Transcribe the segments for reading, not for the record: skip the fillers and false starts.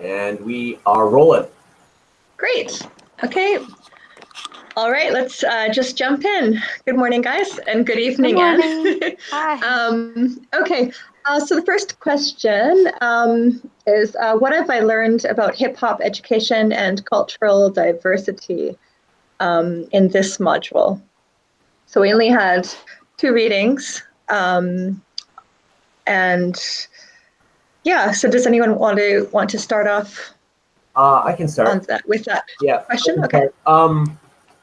And we are rolling. Great. Okay. All right, let's just jump in. Good morning, guys, and good evening, Good morning. Anne. Hi. Okay, so the first question is, what have I learned about hip hop education and cultural diversity in this module? So we only had 2 readings, and yeah. So does anyone want to start off I can start. on that with that question? Okay.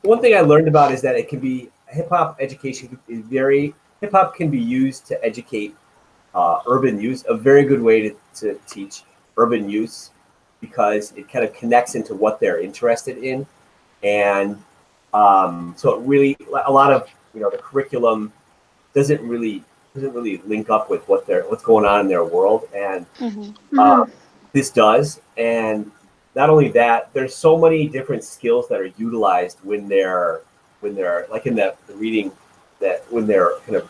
One thing I learned about is that it can be hip hop education is hip hop can be used to educate urban youth. A very good way to teach urban youth because it kind of connects into what they're interested in, and so it really a lot of the curriculum doesn't really link up with what's going on in their world, and this does. And not only that, there's so many different skills that are utilized when they're like in the reading, that when they're kind of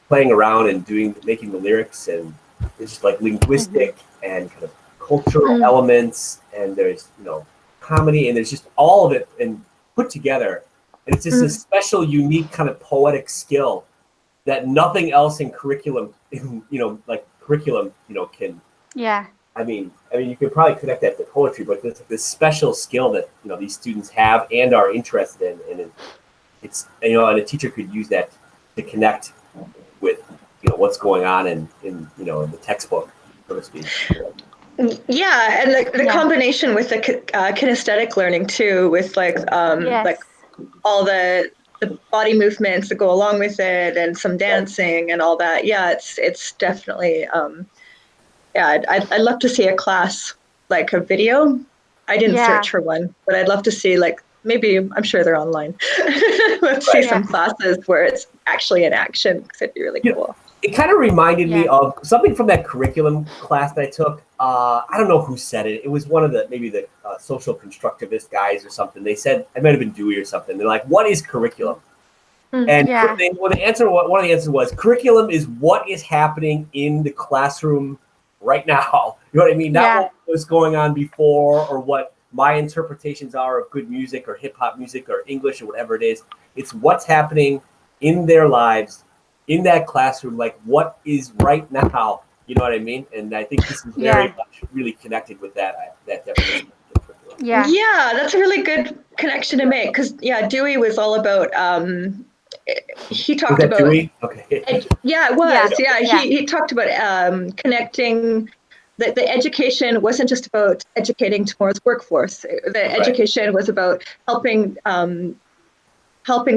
playing around and making the lyrics, and it's just like linguistic and kind of cultural elements, and there's comedy, and there's just all of it and put together, and it's just a special, unique kind of poetic skill that nothing else in curriculum, can. Yeah. I mean, you could probably connect that to poetry, but there's this special skill that these students have and are interested in, and it's and a teacher could use that to connect with what's going on in the textbook, so to speak. Yeah, and the combination with the kinesthetic learning too, with like all the body movements that go along with it, and some dancing and all that. Yeah, it's definitely I'd love to see a class, like a video. I didn't search for one, but I'd love to see, like, maybe, I'm sure they're online. Let's see some classes where it's actually in action, because it'd be really cool. It kind of reminded me of something from that curriculum class that I took. I don't know who said it. It was one of the social constructivist guys or something. They said, it might have been Dewey or something. They're like, what is curriculum? And one of the answers was, curriculum is what is happening in the classroom right now. You know what I mean? Not what was going on before, or what my interpretations are of good music or hip hop music or English or whatever it is. It's what's happening in their lives, in that classroom, like what is right now. You know what I mean? And I think this is very much really connected with that definition. Yeah, that's a really good connection to make, because Dewey was all about he talked about Dewey? Okay. Yeah, it was. He talked about connecting. The education wasn't just about educating tomorrow's workforce. The education was about helping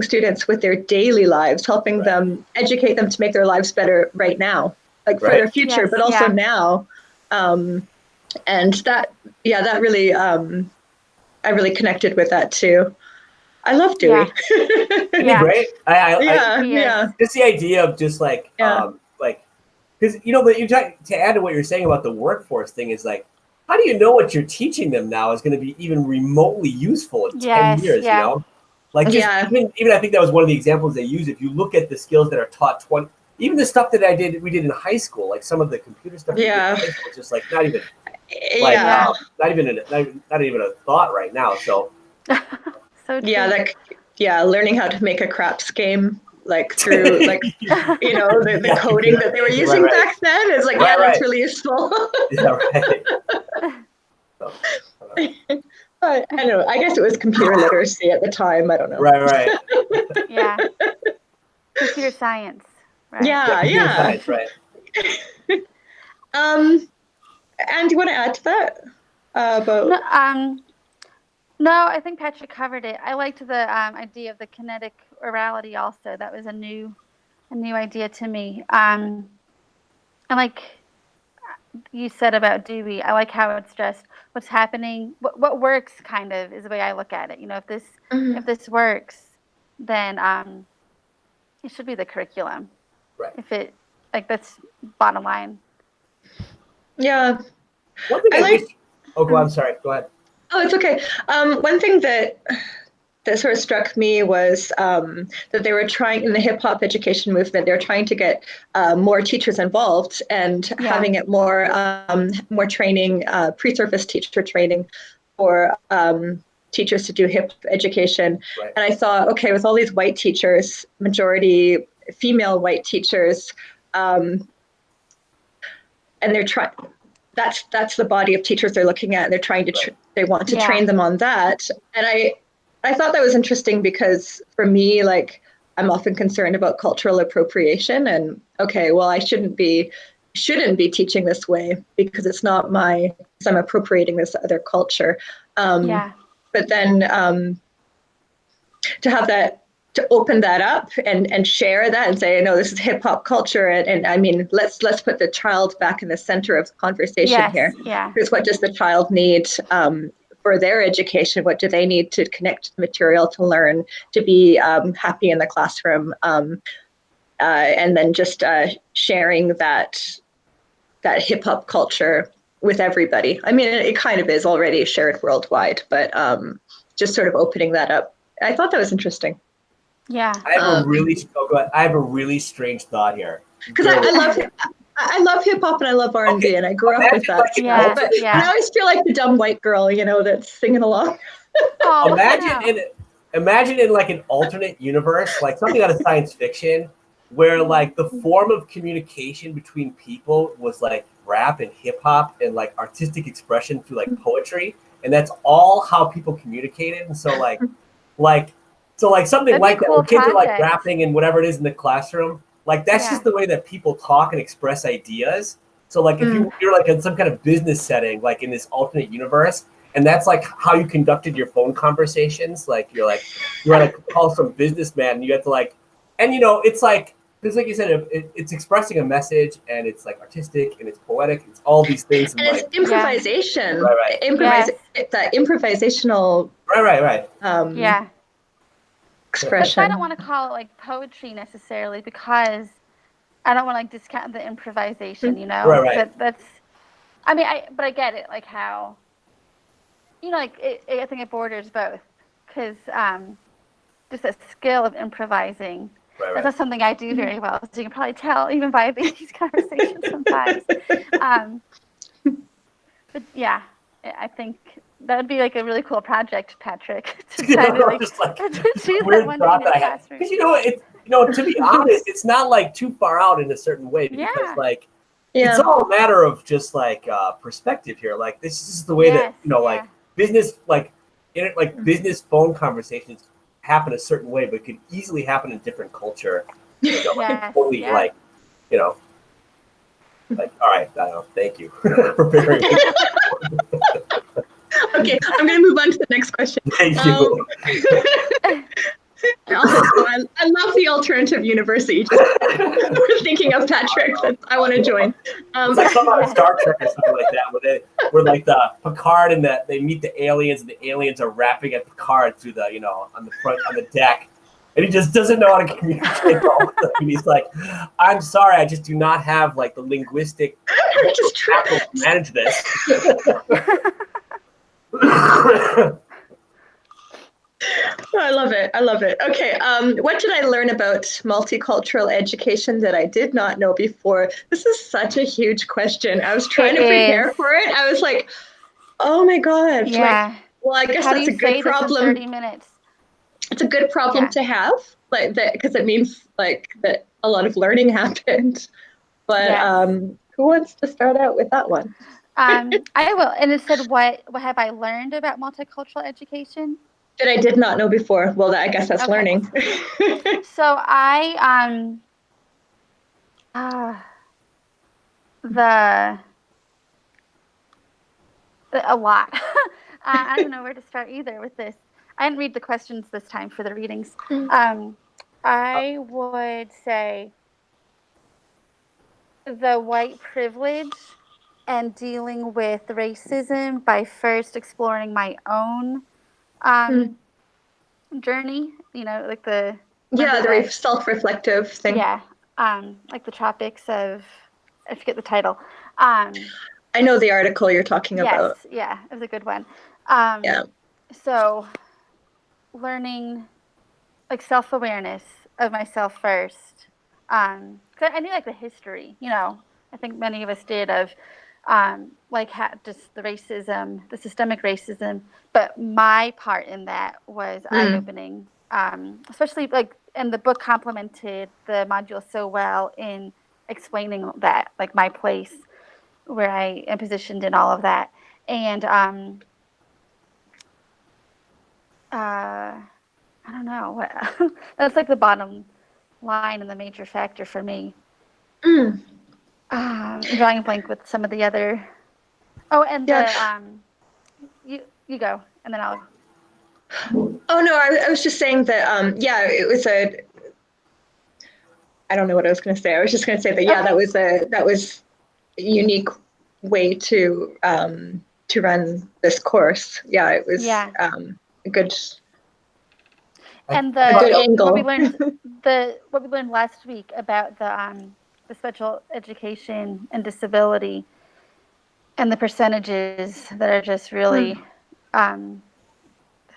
students with their daily lives, helping them, educate them to make their lives better right now, like for their future, but also now. And that really, I really connected with that too. I love Dewey. Great. Just the idea of just like, because but to add to what you're saying about the workforce thing is like, how do you know what you're teaching them now is going to be even remotely useful in 10 years? Like even I think that was one of the examples they use. If you look at the skills that are taught even the stuff that we did in high school, like some of the computer stuff, it's just like not even a thought right now. So. Learning how to make a craps game, like through like the coding that they were using back then is like that's really useful. I don't know. I guess it was computer literacy at the time. I don't know. Right. Computer science. Right. Yeah. Science, right. And do you want to add to that about? No, I think Patrick covered it. I liked the idea of the kinetic orality also. That was a new idea to me. And like you said about Dewey, I like how it's just what's happening, what works, kind of is the way I look at it. If this works, then it should be the curriculum. Right. If it that's bottom line. Yeah. One thing I'm sorry. Go ahead. Oh, it's okay. One thing that that sort of struck me was that they were trying, in the hip hop education movement, they were trying to get more teachers involved and having it more training, pre-surface teacher training for teachers to do hip education. Right. And I thought, okay, with all these white teachers, majority female white teachers, and they're trying, that's the body of teachers they're looking at, and they're trying to they want to train them on that. And I thought that was interesting because for me, like, I'm often concerned about cultural appropriation, and okay, well, I shouldn't be teaching this way because it's not because I'm appropriating this other culture. But then to have that, to open that up and share that and say, no, this is hip hop culture. And I mean, let's put the child back in the center of the conversation here. Yeah. Because what does the child need for their education? What do they need to connect to the material, to learn, to be happy in the classroom? And then just sharing that hip hop culture with everybody. I mean, it kind of is already shared worldwide, but just sort of opening that up. I thought that was interesting. Yeah. I have a really strange thought here. Because I love hip hop and I love R&B, and I grew up with that. But I always feel like the dumb white girl, that's singing along. Imagine in like an alternate universe, like something out of science fiction, where like the form of communication between people was like rap and hip hop and like artistic expression through like poetry, and that's all how people communicated. And so something That'd like that, cool where kids are like project. rapping and whatever it is in the classroom, like that's just the way that people talk and express ideas. So like if you're like in some kind of business setting, like in this alternate universe, and that's like how you conducted your phone conversations, like you want to call some businessman, and you have to like, and it's like, because like you said, it's expressing a message, and it's like artistic and it's poetic, it's all these things, and it's like, improvisation, right. That improvisational, right. expression. I don't want to call it like poetry necessarily, because I don't want to like discount the improvisation, Right. That's, I mean, but I get it, like how, like I think it borders both, because just a skill of improvising. Right. That's not something I do very well, so you can probably tell even by these conversations sometimes. But yeah, I think that would be like a really cool project, Patrick. To kind of just like choose weird that one thought in the that I had. classroom. Because to be honest, it's not like too far out in a certain way, because like it's all a matter of just like perspective here. Like this is the way that like business, like business phone conversations happen a certain way, but could easily happen in different culture. Totally like like, all right, I don't know. Thank you for preparing me. Okay, I'm going to move on to the next question. Thank you. I love the alternative universe that you just were thinking of, Patrick. I want to join. It's like something on Star Trek or something like that, where like the Picard and they meet the aliens, and the aliens are rapping at Picard through the on the deck, and he just doesn't know how to communicate. And he's like, "I'm sorry, I just do not have like the linguistic capital to manage this." I love it. Okay, what did I learn about multicultural education that I did not know before? This is such a huge question. I was trying to prepare for it. I was like, oh my God. Yeah. Well, I guess that's a good problem. 30 minutes. It's a good problem to have, like that, because it means like that a lot of learning happened. But who wants to start out with that one? I will. And it said, what have I learned about multicultural education? That I did not know before. Well, I guess that's learning. So I a lot. I don't know where to start either with this. I didn't read the questions this time for the readings. I would say the white privilege and dealing with racism by first exploring my own journey, like the very self-reflective thing. Like the tropics of, I forget the title. I know the article you're talking about. Yeah, it was a good one. So learning like self-awareness of myself first. 'Cause I knew like the history, you know, I think many of us did of like just the racism, the systemic racism, but my part in that was eye-opening, especially like, and the book complemented the module so well in explaining that, like my place where I am positioned in all of that. And I don't know what that's like the bottom line and the major factor for me. I'm drawing a blank with some of the other. Oh, and the you go, and then I'll. Oh no, I was just saying that yeah, it was a. I don't know what I was going to say. I was just going to say that that was a unique way to run this course. Yeah, it was a good. And good angle. what we learned last week about the special education and disability and the percentages that are just really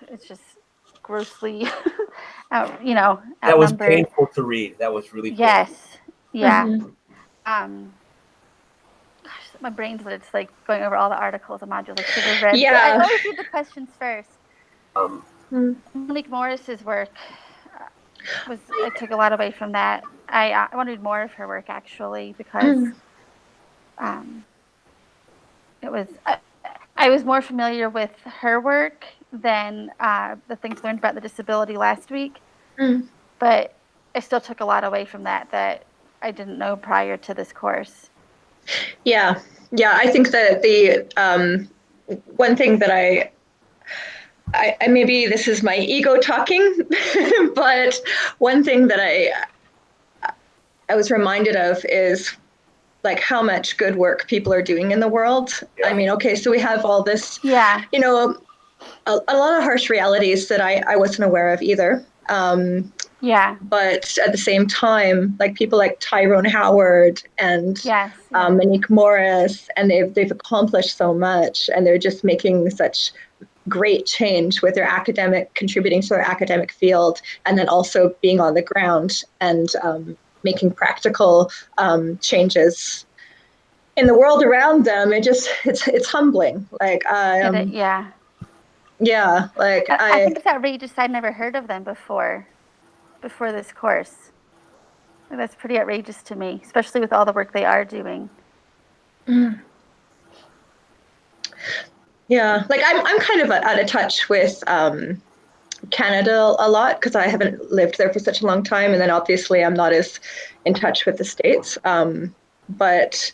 it's just grossly you know, outnumbered. That was painful to read. That was really painful. Yes. Yeah. Gosh, my brain's it's like going over all the articles and modules I should have read. Yeah. But I always read the questions first. Monique Morris's work I took a lot away from that. I want to read more of her work actually because it was I was more familiar with her work than the things learned about the disability last week. But I still took a lot away from that I didn't know prior to this course. Yeah, I think that the one thing that I maybe this is my ego talking, but one thing that I was reminded of is like how much good work people are doing in the world. I mean, okay, so we have all this, you know, a lot of harsh realities that I wasn't aware of either. But at the same time, like people like Tyrone Howard and Monique Morris, and they've accomplished so much, and they're just making such great change with their contributing to their academic field, and then also being on the ground and making practical changes in the world around them. It's humbling. Like like I think it's outrageous. I'd never heard of them before this course. That's pretty outrageous to me, especially with all the work they are doing. Yeah, like I'm kind of out of touch with Canada a lot because I haven't lived there for such a long time, and then obviously I'm not as in touch with the States. But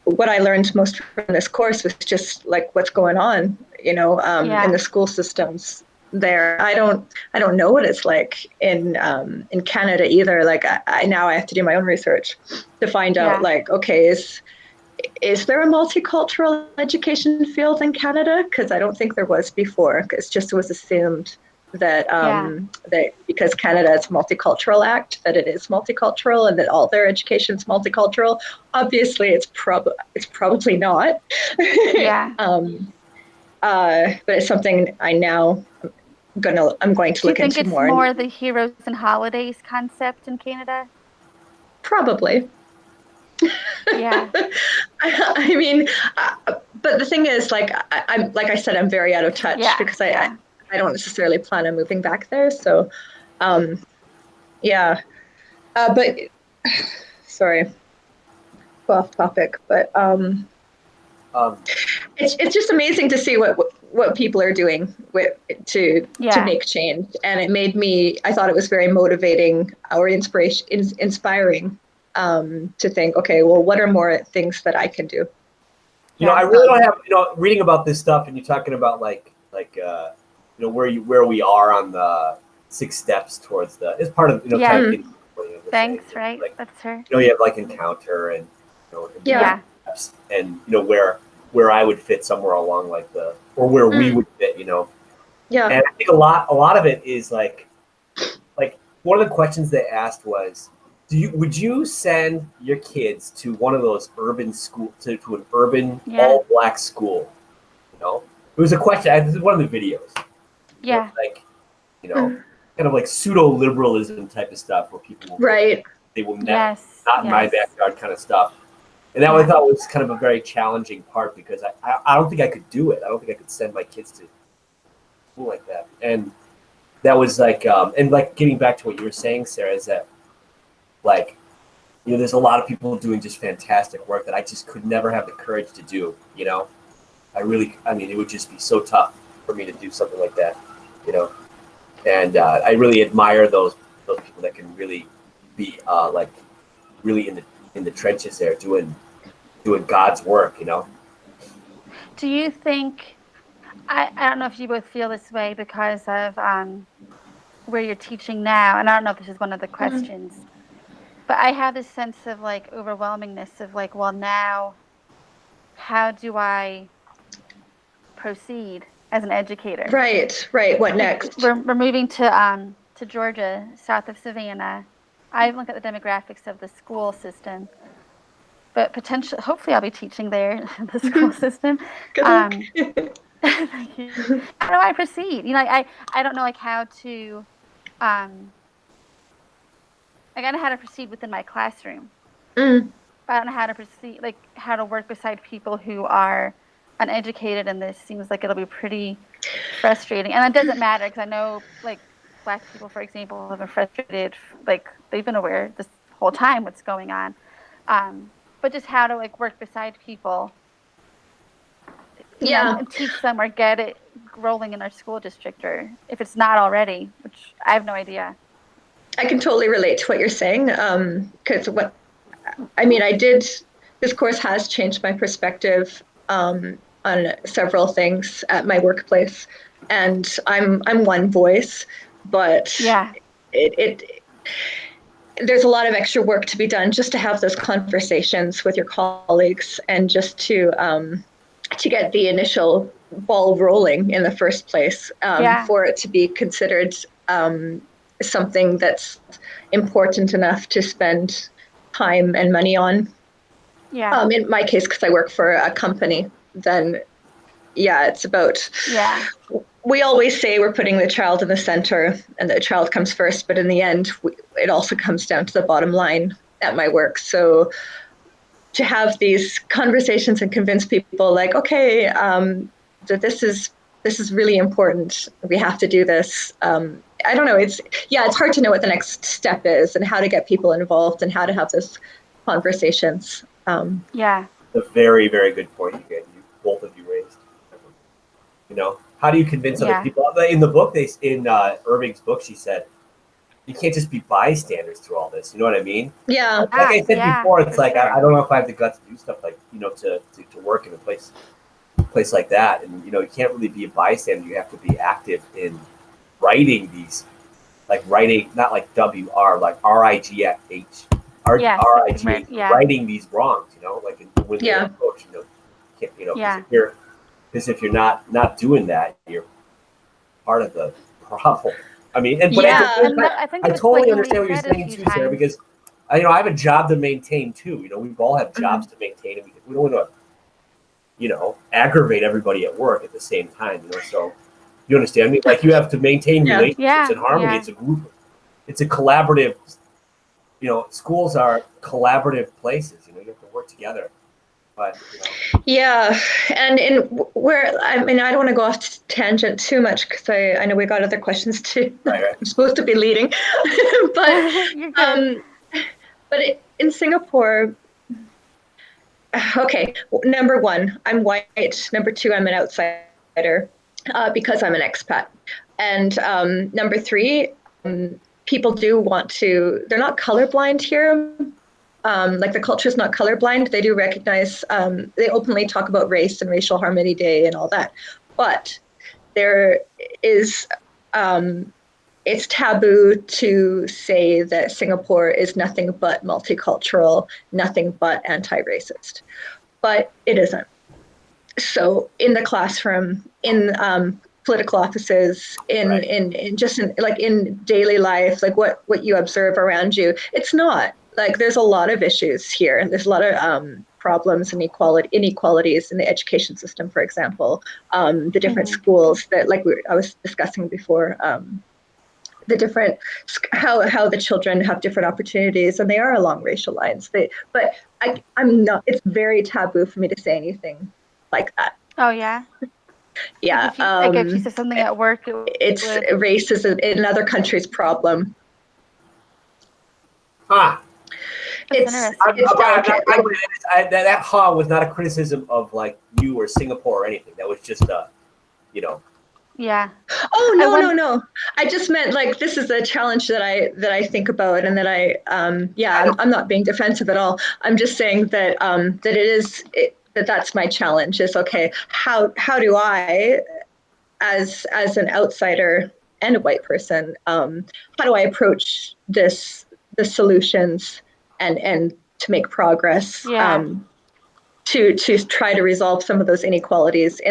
what I learned most from this course was just like what's going on, you know, in the school systems there. I don't know what it's like in Canada either. Like I now have to do my own research to find out like, okay, is there a multicultural education field in Canada? Because I don't think there was before. It just was assumed that that because Canada is a multicultural act, that it is multicultural and that all their education is multicultural. Obviously, it's probably not. But it's something I'm going to look into more. Do you think it's more the Heroes and Holidays concept in Canada? Probably. Yeah. I mean, but the thing is, like I said, I'm very out of touch because I don't necessarily plan on moving back there. So, but sorry, go off topic. But it's just amazing to see what people are doing to make change, and it made me. I thought it was very motivating or inspiring. To think, okay, well, what are more things that I can do? You know, I really don't have, you know, reading about this stuff, and you're talking about like you know, where we are on the 6 steps towards it's part of, you know, kind of, thanks, right? Like, that's her. You know, you have like encounter and, you know, steps, and you know where I would fit somewhere along like where we would fit, you know. And I think a lot of it is like one of the questions they asked was, would you send your kids to one of those urban school to an urban all black school? You know, it was a question. This is one of the videos, Yeah. Like, kind of like pseudo-liberalism type of stuff where people will Right. they will never, Yes. not in my backyard kind of stuff. And that I thought was kind of a very challenging part because I don't think I could do it. I don't think I could send my kids to school like that. And that was like, and like getting back to what you were saying, Sarah, is that like, there's a lot of people doing just fantastic work that I just could never have the courage to do, I mean, it would just be so tough for me to do something like that, and I really admire those people that can really be like really in the trenches there doing God's work, Do you think, I don't know if you both feel this way because of where you're teaching now, and I don't know if this is one of the questions, but I have this sense of like overwhelmingness of like, well, now how do I proceed as an educator? Right. What next? We're moving to Georgia, south of Savannah. I haven't looked at the demographics of the school system, but hopefully I'll be teaching there, the school system. Good luck. How do I proceed? I don't know like how to I don't know how to proceed within my classroom. But I don't know how to proceed, like how to work beside people who are uneducated, and this seems like it'll be pretty frustrating. And it doesn't matter because I know like Black people, for example, have been frustrated, like they've been aware this whole time what's going on. But just how to like work beside people, and teach them or get it rolling in our school district, or if it's not already, which I have no idea. I can totally relate to what you're saying, because this course has changed my perspective on several things at my workplace, and I'm one voice, but there's a lot of extra work to be done just to have those conversations with your colleagues and just to get the initial ball rolling in the first place, for it to be considered something that's important enough to spend time and money on. In my case, because I work for a company, then it's about, we always say we're putting the child in the center and the child comes first, but in the end, it also comes down to the bottom line at my work. So to have these conversations and convince people like, okay, that this is really important. We have to do this. I don't know. It's hard to know what the next step is and how to get people involved and how to have those conversations. A very, very good point both of you raised. How do you convince other people? In the book, in Irving's book, she said, you can't just be bystanders through all this. You know what I mean? Yeah. Like I said before, it's like, I don't know if I have the guts to do stuff like, to work in a place like that. And, you can't really be a bystander. You have to be active in writing these, like writing, not like WR, like RIGH, writing these wrongs, like when you're a coach, because if you're not doing that, you're part of the problem. I mean, but I totally understand what you're saying too, Sarah, because I have a job to maintain too. We all have jobs to maintain, and we don't want to, aggravate everybody at work at the same time. So you understand me? Like you have to maintain relationships and harmony. It's a group. It's a collaborative. Schools are collaborative places. You have to work together. But and I don't want to go off tangent too much because I know we got other questions too. Right. I'm supposed to be leading, but in Singapore, okay. Number one, I'm white. Number two, I'm an outsider because I'm an expat, and number three, people do want to. They're not colorblind here. Like the culture is not colorblind. They do recognize, they openly talk about race and Racial Harmony Day and all that. But there is, it's taboo to say that Singapore is nothing but multicultural, nothing but anti-racist. But it isn't. So in the classroom, in political offices, in daily life, like what you observe around you, it's not. Like there's a lot of issues here. There's a lot of problems and inequalities in the education system, for example, the different schools that, like I was discussing before, the different, how the children have different opportunities, and they are along racial lines. But I'm not, it's very taboo for me to say anything like that. Oh, yeah? Yeah. Like if you said something at work, race is another country's problem. Huh. It's delicate. That ha was not a criticism of like you or Singapore or anything. That was just Yeah. Oh, no. I just meant like this is a challenge that I think about, and that I'm not being defensive at all. I'm just saying that that's my challenge. Is okay. How do I, as an outsider and a white person, how do I approach the solutions and to make progress, to try to resolve some of those inequalities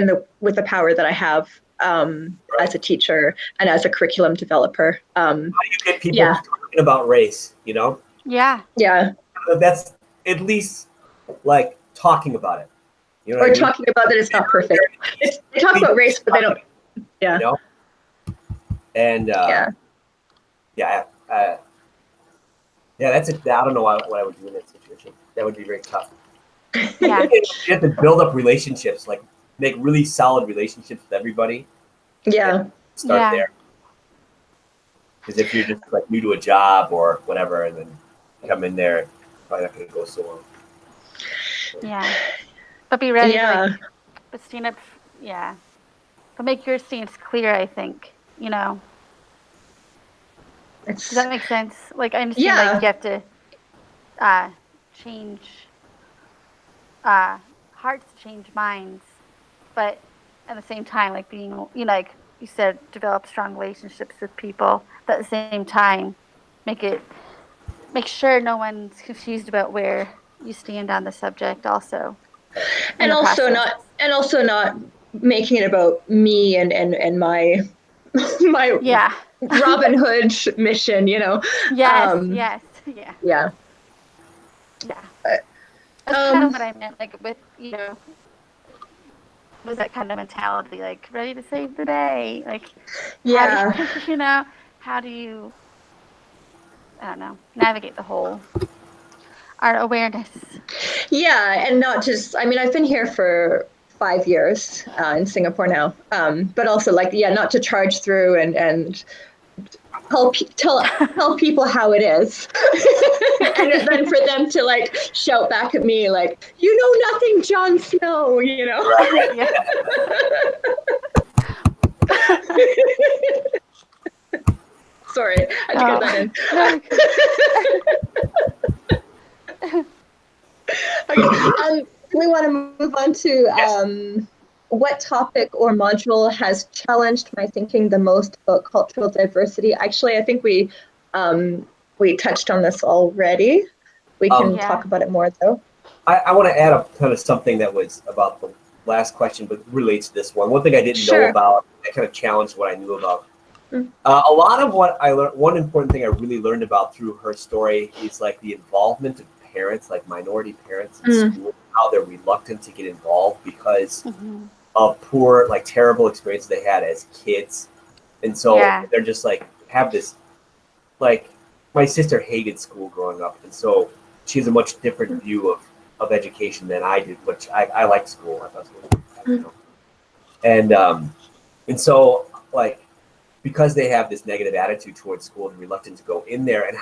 with the power that I have, as a teacher and as a curriculum developer. How do you get people talking about race, Yeah. That's at least like talking about it. Or talking about that it's not perfect. They talk about race, but they don't. Yeah. And that's it. I don't know what I would do in that situation. That would be very tough. Yeah. You have to build up relationships, like make really solid relationships with everybody. Yeah. Start there. Because if you're just like new to a job or whatever, and then come in there, it's probably not going to go so well. Yeah. But be ready to but stand up. Yeah. But make your stance clear, I think, Does that make sense? Like, I understand, like, you have to change hearts, change minds, but at the same time, like being, like you said, develop strong relationships with people, but at the same time, make sure no one's confused about where you stand on the subject also. And also not making it about me and my Robin Hood mission, Yes. Yeah. That's kind of what I meant, like with, was that kind of mentality, like ready to save the day, like, how do you, I don't know, navigate the whole art awareness? Yeah, and not just, I've been here for 5 years in Singapore now, but also like, not to charge through and tell people how it is, and then for them to like shout back at me like, you know nothing, Jon Snow, Right. Yeah. Sorry, I had to get that in. Okay, we want to move on to what topic or module has challenged my thinking the most about cultural diversity? Actually, I think we touched on this already. We can talk about it more, though. I want to add a kind of something that was about the last question, but relates to this one. One thing I didn't know about, I kind of challenged what I knew about. A lot of what I learned, one important thing I really learned about through her story is like the involvement of parents, like minority parents in school, how they're reluctant to get involved because of poor, like terrible experiences they had as kids. And so they're just like, have this, like my sister hated school growing up. And so she has a much different view of education than I did, which I liked school. I thought school was, and so like, because they have this negative attitude towards school and reluctant to go in there, and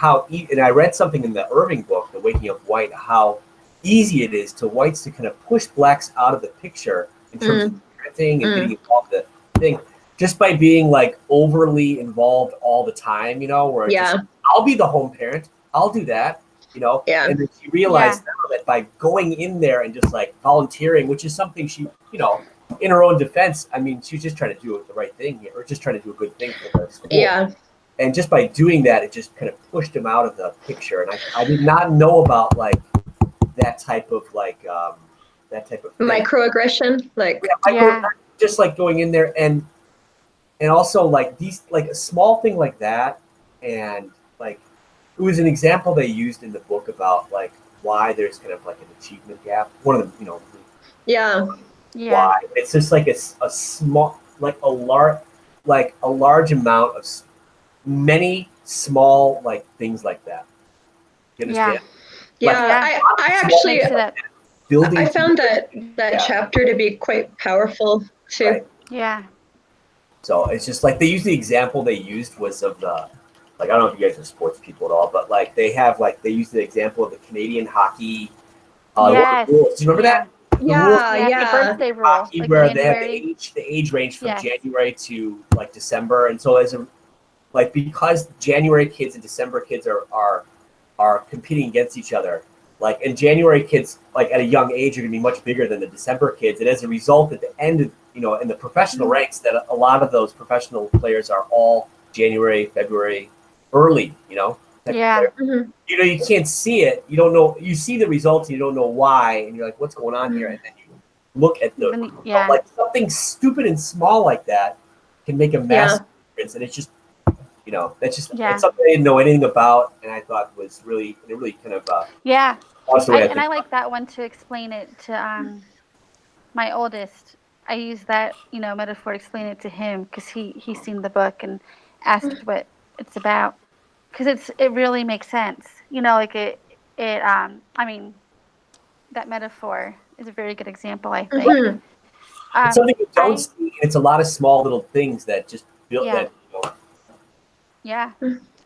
and I read something in the Irving book, The Waking Up White, how easy it is to whites to kind of push blacks out of the picture in terms of parenting and getting involved in the thing, just by being like overly involved all the time, where just, I'll be the home parent, I'll do that, and then she realized now that by going in there and just like volunteering, which is something she, in her own defense, she's just trying to do the right thing here, or just trying to do a good thing for the school. Yeah. And just by doing that, it just kind of pushed him out of the picture. And I did not know about like that type of thing. Microaggression, just like going in there and also like these, like a small thing like that, and like it was an example they used in the book about like why there's kind of like an achievement gap. One of the, you know, Yeah. Yeah. why it's just like a small, like a large amount of many small like things like that. You understand? Yeah. Yeah. I actually Makes it up. Building. I found that Yeah. chapter to be quite powerful too. Right. Yeah. So it's just like they use the example they used was of the, like, I don't know if you guys are sports people at all, but like they use the example of the Canadian hockey. Yes. Rules. Do you remember that? The rules Yeah. The birthday rule. hockey Like where January. they have the age range from Yes. January to like December, and so like because January kids and December kids are competing against each other. Like, and January kids, like at a young age, are going to be much bigger than the December kids, and as a result, at the end of, you know, in the professional ranks, that a lot of those professional players are all January, February, early. You know. Yeah. Mhm. You know, you can't see it. You don't know. You see the results, and you don't know why, and you're like, "What's going on here?" And then you look at the Yeah. like something stupid and small like that can make a massive difference, and it's just, you know, that's just it's something I didn't know anything about, and I thought was really kind of yeah. I like that one to explain it to my oldest. I use that, you know, metaphor to explain it to him because he's seen the book and asked what it's about, because it really makes sense, you know, like I mean, that metaphor is a very good example, I think. Mhm. It's something you don't see, and it's a lot of small little things that just build that. You know. Yeah,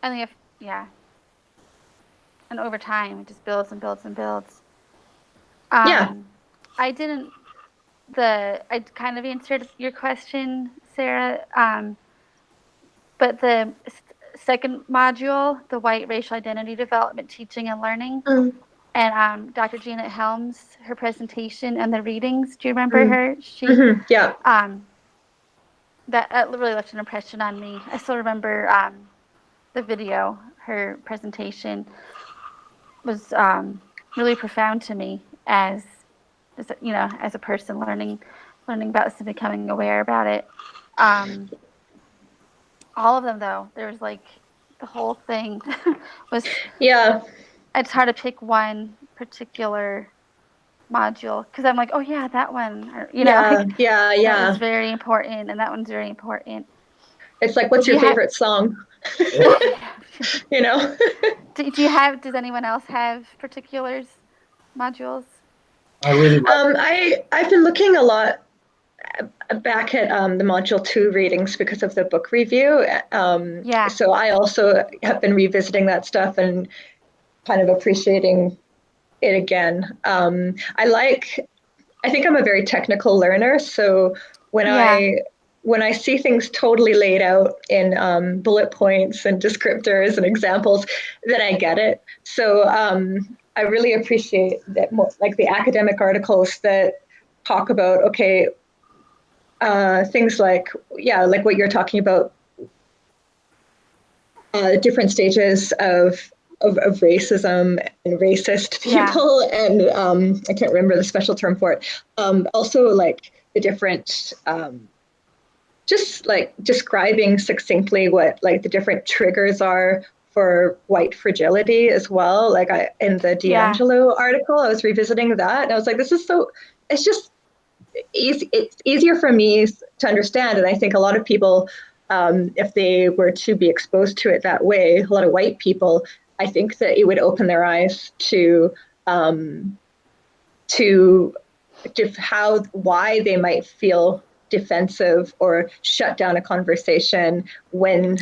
I think and over time it just builds and builds and builds. I didn't. I kind of answered your question, Sarah. But the second module, the White Racial Identity Development, Teaching and Learning, and Dr. Janet Helms, her presentation and the readings. Do you remember her? She, that really left an impression on me. I still remember the video. Her presentation was really profound to me as you know, as a person learning about this and becoming aware about it. All of them, though, there was like the whole thing was. Yeah. It's hard to pick one particular module because I'm like, oh yeah, that one, or, you know, like, that was very important, and that one's very important. It's like, what's your favorite song? You know. Does anyone else have particulars modules? I really. I've been looking a lot back at the module 2 readings because of the book review. So I also have been revisiting that stuff and kind of appreciating it again. I think I'm a very technical learner, so when I see things totally laid out in bullet points and descriptors and examples, then I get it. So I really appreciate that, like the academic articles that talk about, okay, things like what you're talking about, different stages of racism and racist people, and I can't remember the special term for it. Also, like the different, just like describing succinctly what like the different triggers are for white fragility as well. Like in the D'Angelo article, I was revisiting that, and I was like, this is so. It's just easy. It's easier for me to understand, and I think a lot of people, if they were to be exposed to it that way, a lot of white people, I think that it would open their eyes to why they might feel defensive or shut down a conversation when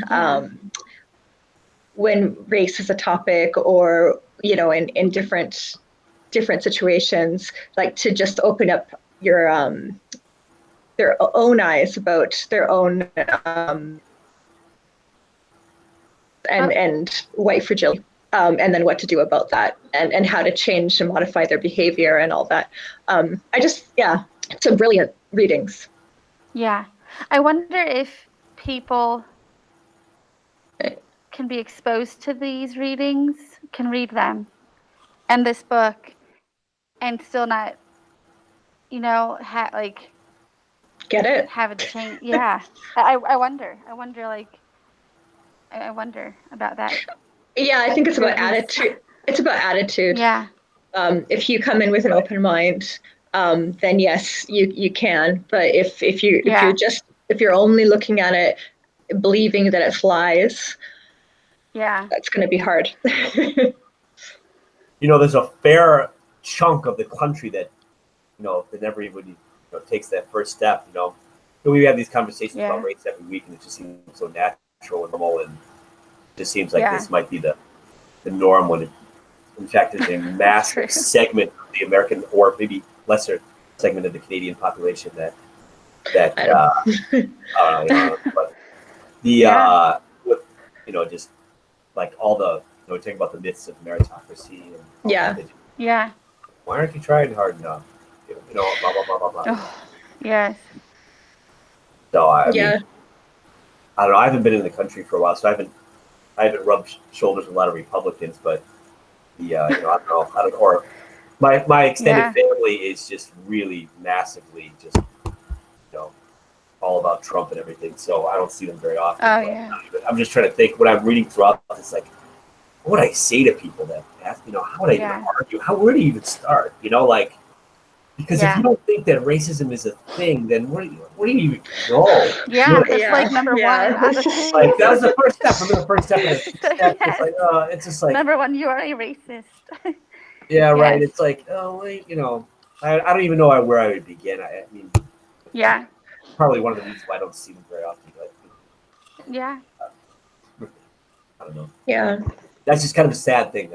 race is a topic, or, you know, in different situations, like to just open up your their own eyes about their own and white fragility, and then what to do about that, and how to change and modify their behavior and all that. Some brilliant readings. Yeah, I wonder if people can be exposed to these readings, can read them and this book, and still not, you know, get it, have a change. Yeah, I wonder like, I wonder about that. Yeah, I think it's about attitude. It's about attitude. Yeah. If you come in with an open mind, then yes, you can. But if you're only looking at it believing that it's lies, that's going to be hard. There's a fair chunk of the country that that never even takes that first step. We have these conversations about race every week, and it just seems so natural and normal, and it just seems like this might be the norm when it, in fact, there's a massive segment of the American, or maybe lesser segment of the Canadian population that but the with just like all the talking about the myths of meritocracy and why aren't you trying hard enough? Blah blah blah blah blah. Oh, yes. So I mean, I don't know. I haven't been in the country for a while, so I haven't rubbed shoulders with a lot of Republicans, but I don't know. Or my extended family is just really massively just all about Trump and everything. So I don't see them very often. Oh yeah. I'm just trying to think when I'm reading throughout. It's like, what would I say to people that ask? How would I even argue? Where do you even start? Because if you don't think that racism is a thing, then where do you even go? Yeah, it's like number one. Like that was the first step. Remember the first step? It's just like number one. You are a racist. Yeah, right. It's like, oh wait, I don't even know where I would begin. I mean, probably one of the reasons why I don't see them very often. But, I don't know. Yeah. That's just kind of a sad thing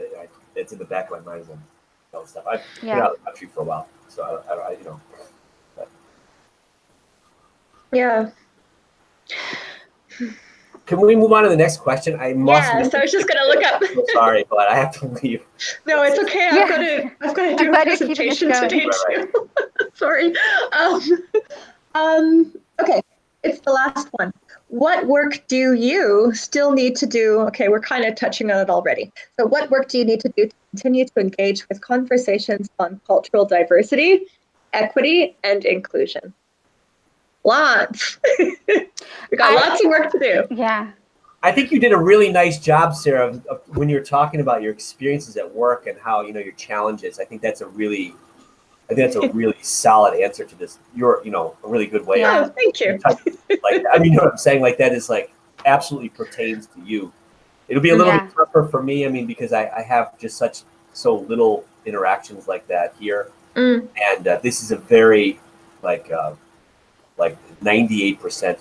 that's in the back of my mind and all that stuff. I've been out of the country for a while, so I but. Yeah. Can we move on to the next question? I must. Yeah, so I was just gonna look up. I'm sorry, but I have to leave. No, it's okay. I've got to do a presentation today too. Sorry. Okay, it's the last one. What work do you still need to do? Okay, we're kind of touching on it already. So what work do you need to do to continue to engage with conversations on cultural diversity, equity, and inclusion? Lots. We got lots of work to do. Yeah. I think you did a really nice job, Sarah, of when you were talking about your experiences at work and how, your challenges. I think that's a really solid answer to this. You're, a really good way. Oh, thank you. You know what I'm saying? Like that is like absolutely pertains to you. It'll be a little bit tougher for me. I mean, because I have just so little interactions like that here. And this is a very like 98%,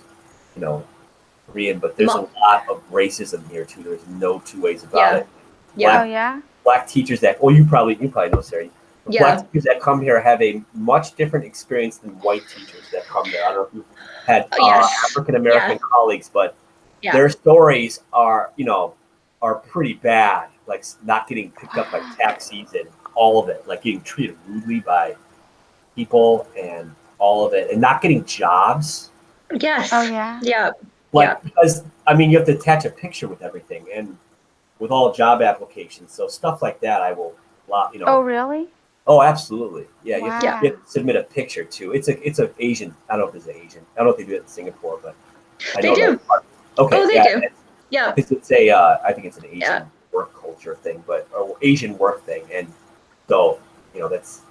Korean, but there's a lot of racism here too. There's no two ways about it. Black teachers you probably know, Sarah. Black teachers that come here have a much different experience than white teachers that come there. I don't know if you've had African American colleagues, but their stories are pretty bad. Like not getting picked up by taxis and all of it, like getting treated rudely by people and all of it, and not getting jobs. Yes. Oh yeah. Yeah. Because you have to attach a picture with everything and with all job applications. So stuff like that, I will. Oh really? Oh, absolutely. Yeah, wow. you have to submit a picture too. It's a Asian. I don't know if it's Asian. I don't know if they do it in Singapore, but I know they do. Okay. Oh, they do. Yeah. It's I think it's an Asian work culture thing, or Asian work thing, and so that's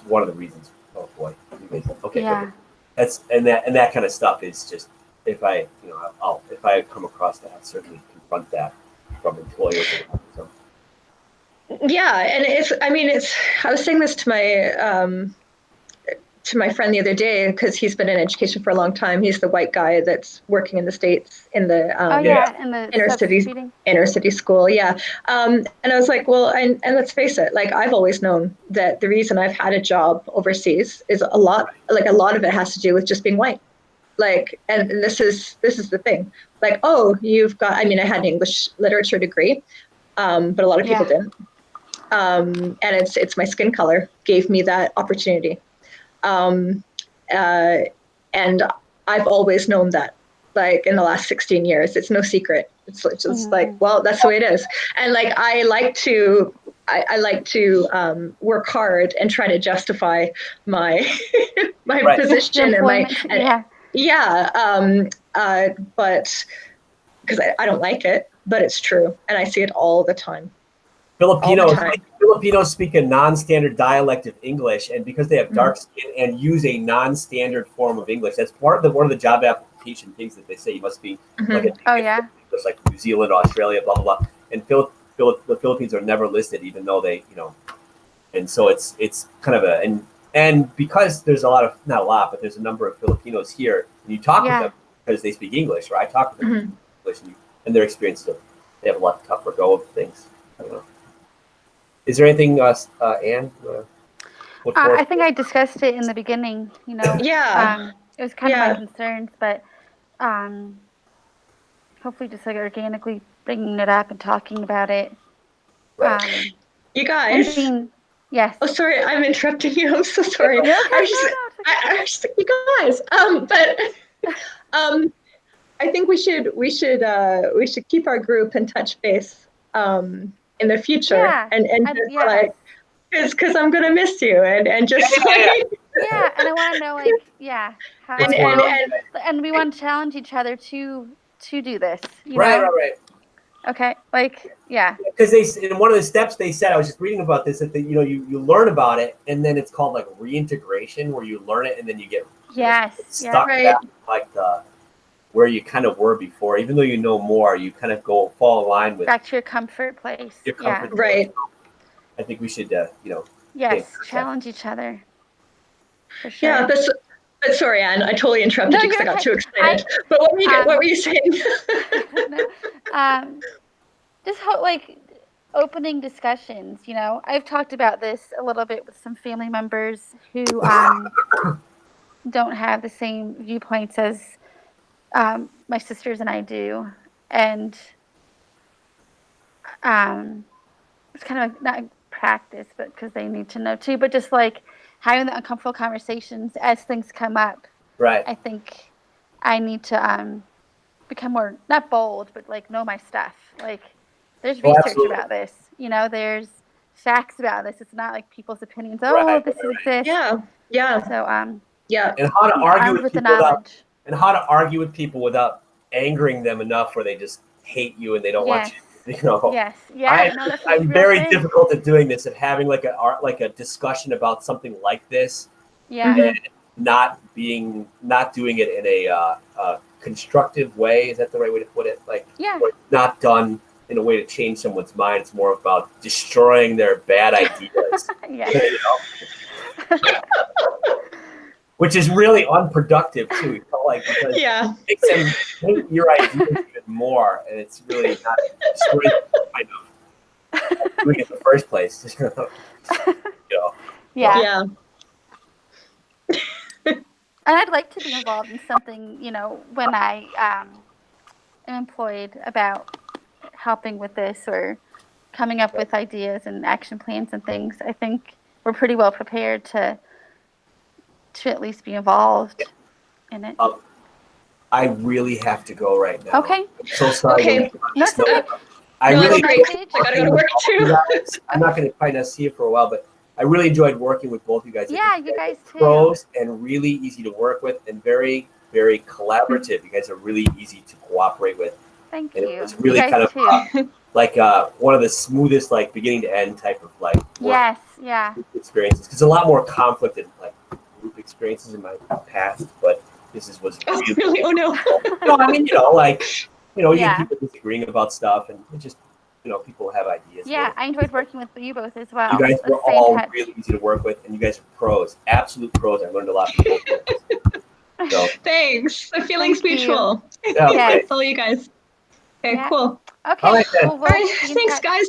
one of the reasons. Oh boy. Okay. Yeah. That's that kind of stuff is just if I come across that, I'll certainly confront that from employers. So. Yeah, and I was saying this to my friend the other day because he's been in education for a long time. He's the white guy that's working in the States in the in the inner city school. Yeah. And I was like, well, and let's face it, like I've always known that the reason I've had a job overseas is a lot of it has to do with just being white. Like, and this is the thing. Like, oh, you've got. I had an English literature degree, but a lot of people didn't. And it's my skin color gave me that opportunity. And I've always known that, like in the last 16 years, it's no secret. It's just like, well, that's the way it is. And like, I like to work hard and try to justify my, my position and but because I don't like it, but it's true. And I see it all the time. Filipinos speak a non-standard dialect of English, and because they have dark skin and use a non-standard form of English, that's part of one of the job application things that they say you must be like just like New Zealand, Australia, blah blah blah. And the Philippines are never listed, even though they, and so it's kind of and because there's not a lot, but there's a number of Filipinos here, and you talk with them because they speak English, right? I talk with them in English, and their experience, they have a lot tougher go of things. I don't know. Is there anything, Anne? I think I discussed it in the beginning. It was kind of my concerns, but hopefully just like organically bringing it up and talking about it. Right. You guys. Yes. Oh, sorry, I'm interrupting you. I'm so sorry. I was you guys. I think we should keep our group and touch base in the future, and because I'm gonna miss you and just and I want to know how and we want to challenge each other to do this. Right. Okay, because in one of the steps they said, I was just reading about this, that you learn about it, and then it's called like reintegration, where you learn it and then you get stuck back, like where you kind of were before, even though you know more, you kind of fall in line with back to your comfort place. Right. I think we should, challenge each other. For sure. Yeah, but sorry, Anne, I totally interrupted you because I got too excited. But what were you saying? Just opening discussions. I've talked about this a little bit with some family members who don't have the same viewpoints as my sisters and I do, and it's kind of not practice, but because they need to know too. But just having the uncomfortable conversations as things come up. Right. I think I need to become more, not bold, but know my stuff. There's research about this. There's facts about this. It's not people's opinions. This exists. Yeah. So And how to argue with people and how to argue with people without angering them enough where they just hate you and they don't want you. Yes. Yeah. I'm very difficult at doing this, at having a discussion about something like this. Yeah. And not doing it in a constructive way. Is that the right way to put it? Or not done in a way to change someone's mind. It's more about destroying their bad ideas. Which is really unproductive too. Because it makes them hate your ideas even more, and it's really not destroying doing it in the first place. Yeah. And I'd like to be involved in something, when I am employed, about helping with this or coming up with ideas and action plans and things. I think we're pretty well prepared to at least be involved in it. I really have to go right now. Okay. I'm so sorry. Okay. I gotta go to work too. I'm not going to probably see you for a while, but I really enjoyed working with both you guys. Yeah, you guys too. Pros and really easy to work with and very, very collaborative. You guys are really easy to cooperate with. Thank and you. It's really you kind of one of the smoothest, beginning to end type of work experiences. Because a lot more conflict in group experiences in my past, but this was really. Oh no. No, I mean, you get people disagreeing about stuff, and it just, people have ideas. Yeah, I enjoyed working with you both as well. You guys were all really easy to work with, and you guys are pros, absolute pros. I learned a lot from both of you. So, thanks. The feeling's mutual. Yes. All you guys. Okay, cool. Okay. All right, then. All right, thanks, guys.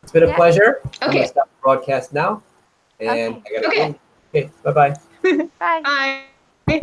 It's been a pleasure. Okay. I'm gonna stop the broadcast now, and I gotta go. Okay, bye-bye. Bye. Bye.